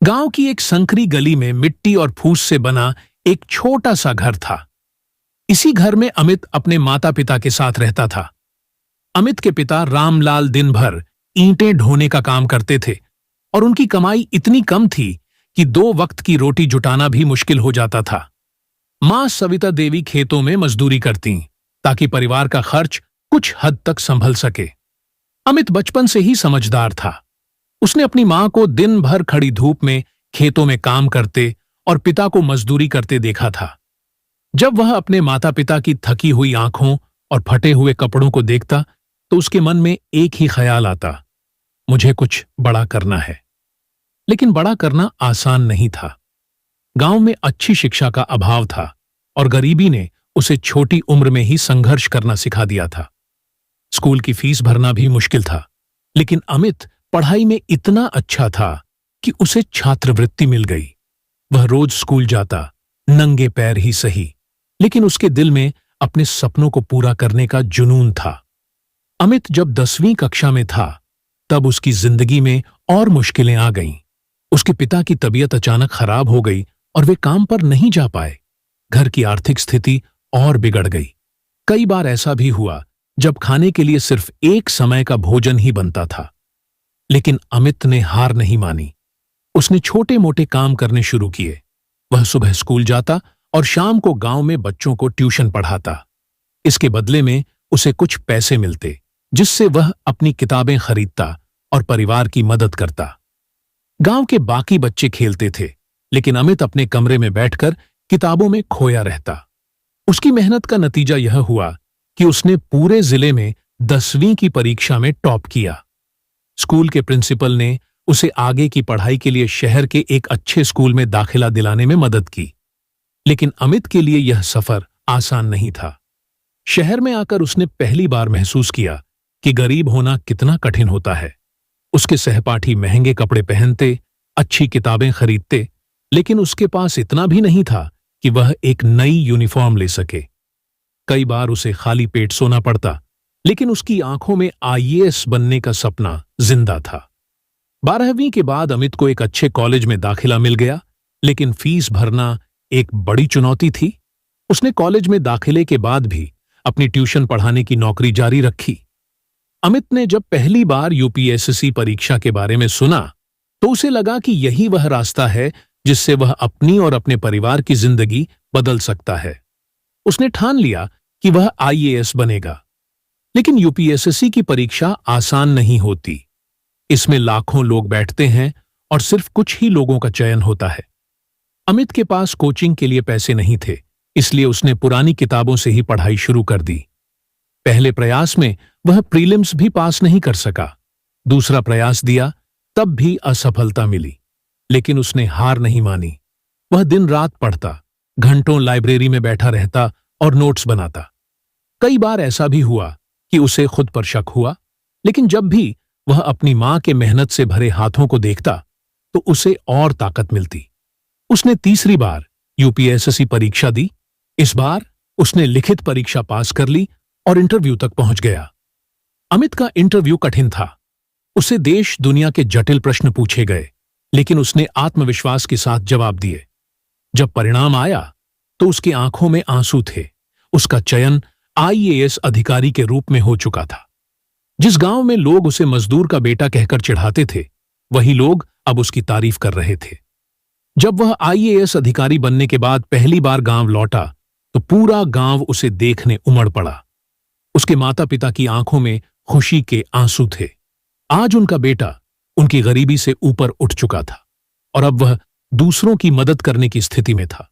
गांव की एक संकरी गली में मिट्टी और फूस से बना एक छोटा सा घर था। इसी घर में अमित अपने माता पिता के साथ रहता था। अमित के पिता रामलाल दिन भर ईंटें ढोने का काम करते थे और उनकी कमाई इतनी कम थी कि 2 वक्त की रोटी जुटाना भी मुश्किल हो जाता था। मां सविता देवी खेतों में मजदूरी करती ताकि परिवार का खर्च कुछ हद तक संभल सके। अमित बचपन से ही समझदार था। उसने अपनी मां को दिन भर खड़ी धूप में खेतों में काम करते और पिता को मजदूरी करते देखा था। जब वह अपने माता पिता की थकी हुई आंखों और फटे हुए कपड़ों को देखता तो उसके मन में एक ही ख्याल आता, मुझे कुछ बड़ा करना है। लेकिन बड़ा करना आसान नहीं था। गांव में अच्छी शिक्षा का अभाव था और गरीबी ने उसे छोटी उम्र में ही संघर्ष करना सिखा दिया था। स्कूल की फीस भरना भी मुश्किल था, लेकिन अमित पढ़ाई में इतना अच्छा था कि उसे छात्रवृत्ति मिल गई। वह रोज स्कूल जाता, नंगे पैर ही सही, लेकिन उसके दिल में अपने सपनों को पूरा करने का जुनून था। अमित जब 10वीं कक्षा में था तब उसकी जिंदगी में और मुश्किलें आ गईं। उसके पिता की तबीयत अचानक खराब हो गई और वे काम पर नहीं जा पाए। घर की आर्थिक स्थिति और बिगड़ गई। कई बार ऐसा भी हुआ जब खाने के लिए सिर्फ एक समय का भोजन ही बनता था। लेकिन अमित ने हार नहीं मानी। उसने छोटे मोटे काम करने शुरू किए। वह सुबह स्कूल जाता और शाम को गांव में बच्चों को ट्यूशन पढ़ाता। इसके बदले में उसे कुछ पैसे मिलते जिससे वह अपनी किताबें खरीदता और परिवार की मदद करता। गांव के बाकी बच्चे खेलते थे, लेकिन अमित अपने कमरे में बैठकर किताबों में खोया रहता। उसकी मेहनत का नतीजा यह हुआ कि उसने पूरे जिले में 10वीं की परीक्षा में टॉप किया। स्कूल के प्रिंसिपल ने उसे आगे की पढ़ाई के लिए शहर के एक अच्छे स्कूल में दाखिला दिलाने में मदद की। लेकिन अमित के लिए यह सफर आसान नहीं था। शहर में आकर उसने पहली बार महसूस किया कि गरीब होना कितना कठिन होता है। उसके सहपाठी महंगे कपड़े पहनते, अच्छी किताबें खरीदते, लेकिन उसके पास इतना भी नहीं था कि वह एक नई यूनिफॉर्म ले सके। कई बार उसे खाली पेट सोना पड़ता, लेकिन उसकी आंखों में आईएएस बनने का सपना जिंदा था। 12वीं के बाद अमित को एक अच्छे कॉलेज में दाखिला मिल गया, लेकिन फीस भरना एक बड़ी चुनौती थी। उसने कॉलेज में दाखिले के बाद भी अपनी ट्यूशन पढ़ाने की नौकरी जारी रखी। अमित ने जब पहली बार यूपीएससी परीक्षा के बारे में सुना तो उसे लगा कि यही वह रास्ता है जिससे वह अपनी और अपने परिवार की जिंदगी बदल सकता है। उसने ठान लिया कि वह आईएएस बनेगा। लेकिन यूपीएससी की परीक्षा आसान नहीं होती। इसमें लाखों लोग बैठते हैं और सिर्फ कुछ ही लोगों का चयन होता है। अमित के पास कोचिंग के लिए पैसे नहीं थे, इसलिए उसने पुरानी किताबों से ही पढ़ाई शुरू कर दी। पहले प्रयास में वह प्रीलिम्स भी पास नहीं कर सका। दूसरा प्रयास दिया, तब भी असफलता मिली। लेकिन उसने हार नहीं मानी। वह दिन रात पढ़ता, घंटों लाइब्रेरी में बैठा रहता और नोट्स बनाता। कई बार ऐसा भी हुआ कि उसे खुद पर शक हुआ, लेकिन जब भी वह अपनी मां के मेहनत से भरे हाथों को देखता तो उसे और ताकत मिलती। उसने तीसरी बार यूपीएससी परीक्षा दी। इस बार उसने लिखित परीक्षा पास कर ली और इंटरव्यू तक पहुंच गया। अमित का इंटरव्यू कठिन था। उसे देश दुनिया के जटिल प्रश्न पूछे गए, लेकिन उसने आत्मविश्वास के साथ जवाब दिए। जब परिणाम आया तो उसकी आंखों में आंसू थे। उसका चयन आईएएस अधिकारी के रूप में हो चुका था। जिस गांव में लोग उसे मजदूर का बेटा कहकर चिढ़ाते थे, वही लोग अब उसकी तारीफ कर रहे थे। जब वह आईएएस अधिकारी बनने के बाद पहली बार गांव लौटा तो पूरा गांव उसे देखने उमड़ पड़ा। उसके माता पिता की आंखों में खुशी के आंसू थे। आज उनका बेटा उनकी गरीबी से ऊपर उठ चुका था और अब वह दूसरों की मदद करने की स्थिति में था।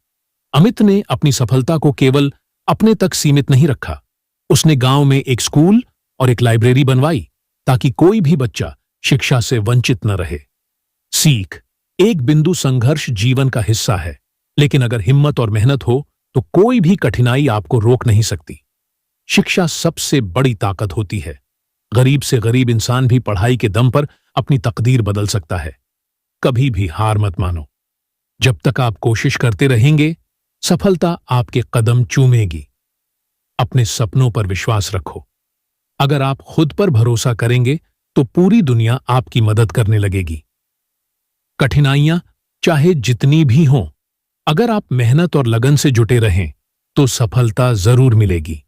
अमित ने अपनी सफलता को केवल अपने तक सीमित नहीं रखा। उसने गांव में एक स्कूल और एक लाइब्रेरी बनवाई ताकि कोई भी बच्चा शिक्षा से वंचित न रहे। सीख, एक बिंदु संघर्ष जीवन का हिस्सा है, लेकिन अगर हिम्मत और मेहनत हो तो कोई भी कठिनाई आपको रोक नहीं सकती। शिक्षा सबसे बड़ी ताकत होती है। गरीब से गरीब इंसान भी पढ़ाई के दम पर अपनी तकदीर बदल सकता है। कभी भी हार मत मानो। जब तक आप कोशिश करते रहेंगे, सफलता आपके कदम चूमेगी। अपने सपनों पर विश्वास रखो। अगर आप खुद पर भरोसा करेंगे तो पूरी दुनिया आपकी मदद करने लगेगी। कठिनाइयां चाहे जितनी भी हो, अगर आप मेहनत और लगन से जुटे रहें तो सफलता जरूर मिलेगी।